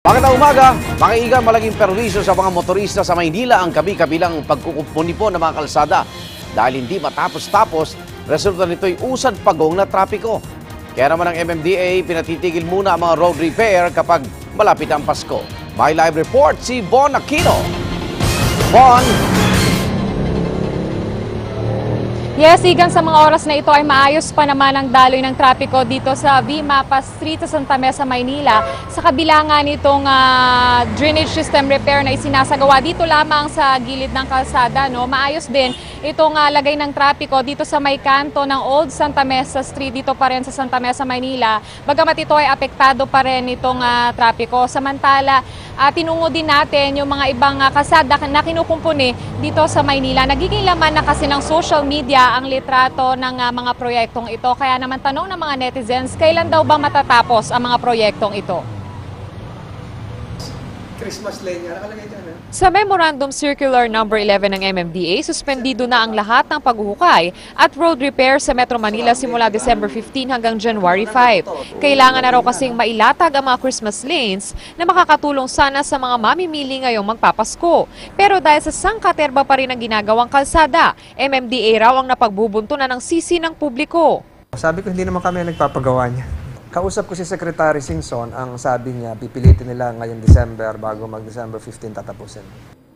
Magandang umaga, mga igan, malaking perwisyo sa mga motorista sa Maynila ang kabi-kabilang pagkukumpuni po ng mga kalsada. Dahil hindi matapos-tapos, resulta nito'y usad pagong na trapiko. Kaya naman ang MMDA pinatitigil muna ang mga road repair kapag malapit ang Pasko. May live report si Bon Aquino. Bon! Yes, Igan, sa mga oras na ito ay maayos pa naman ang daloy ng trapiko dito sa V-Mapa Street sa Santa Mesa, Maynila. Sa kabila nga nitong drainage system repair na isinasagawa dito lamang sa gilid ng kalsada, no? Maayos din itong lagay ng trapiko dito sa may kanto ng Old Santa Mesa Street dito pa rin sa Santa Mesa, Maynila. Bagamat ito ay apektado pa rin itong trapiko. Samantala, tinungo din natin yung mga ibang kalsada na kinukumpuni dito sa Maynila. Nagiging laman na kasi ng social media ang litrato ng mga proyektong ito. Kaya naman tanong ng mga netizens, kailan daw ba matatapos ang mga proyektong ito? Christmas lane nga, nakalagay dyan. Sa Memorandum Circular No. 11 ng MMDA, suspendido na ang lahat ng paghuhukay at road repair sa Metro Manila simula December 15 hanggang January 5. Kailangan na raw kasing mailatag ang mga Christmas lanes na makakatulong sana sa mga mamimili ngayong magpapasko. Pero dahil sa sangkaterba pa rin ang ginagawang kalsada, MMDA raw ang napagbubuntunan ng sisi ng publiko. Sabi ko, hindi naman kami nagpapagawa niya. Kausap ko si Secretary Singson, ang sabi niya, pipilitin nila ngayong December bago mag-December 15 tatapusin.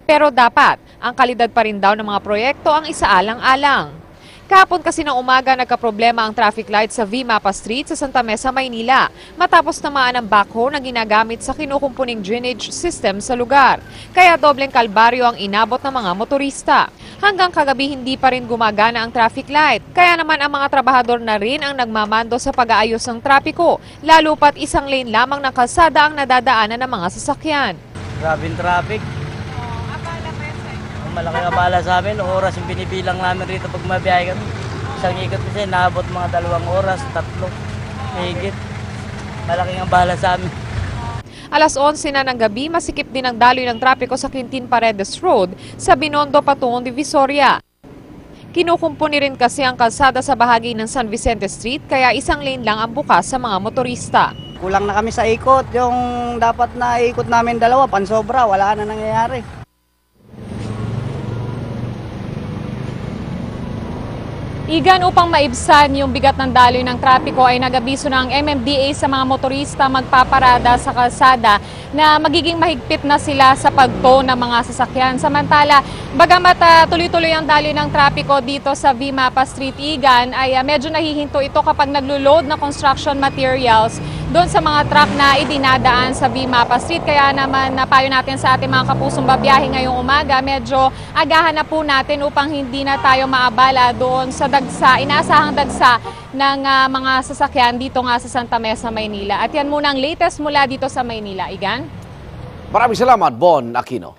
Pero dapat, ang kalidad pa rin daw ng mga proyekto ang isaalang-alang. Kahapon kasi ng umaga nagkaproblema ang traffic light sa V-Mapa Street sa Santa Mesa, Maynila matapos namaan ang backhoe na ginagamit sa kinukumpuning drainage system sa lugar. Kaya dobleng kalbaryo ang inabot ng mga motorista. Hanggang kagabi hindi pa rin gumagana ang traffic light. Kaya naman ang mga trabahador na rin ang nagmamando sa pag-aayos ng trapiko, lalo pat isang lane lamang ng kalsada ang nadadaanan ng mga sasakyan. Grabing traffic. Malaki abala sa amin, oras yung binibilang namin rito pag mabiyahe kami. Isang ikot kasi naabot mga 2 oras, 3, higit. Malaking abala sa amin. Alas 11 na ng gabi, masikip din ang daloy ng trapiko sa Quintin Paredes Road sa Binondo patungong Divisoria. Kinukumpuni rin kasi ang kalsada sa bahagi ng San Vicente Street kaya isang lane lang ang bukas sa mga motorista. Kulang na kami sa ikot, yung dapat na ikot namin 2, pansobra, wala na nangyayari. Igan, upang maibsan yung bigat ng daloy ng trapiko ay nag-abiso ng MMDA sa mga motorista magpaparada sa kalsada na magiging mahigpit na sila sa pagtow ng mga sasakyan. Samantala, bagamat tuloy-tuloy ang daloy ng trapiko dito sa V-Mapa Street, Igan, ay medyo nahihinto ito kapag naglo-load na construction materials doon sa mga truck na idinadaan sa V-Mapa Street. Kaya naman napayo natin sa ating mga kapusong babiyahe ngayong umaga, medyo agahan na po natin upang hindi na tayo maabala doon sa inaasahang dagsa ng mga sasakyan dito nga sa Santa Mesa, Maynila. At yan muna ang latest mula dito sa Maynila. Igan? Maraming salamat, Bon Aquino.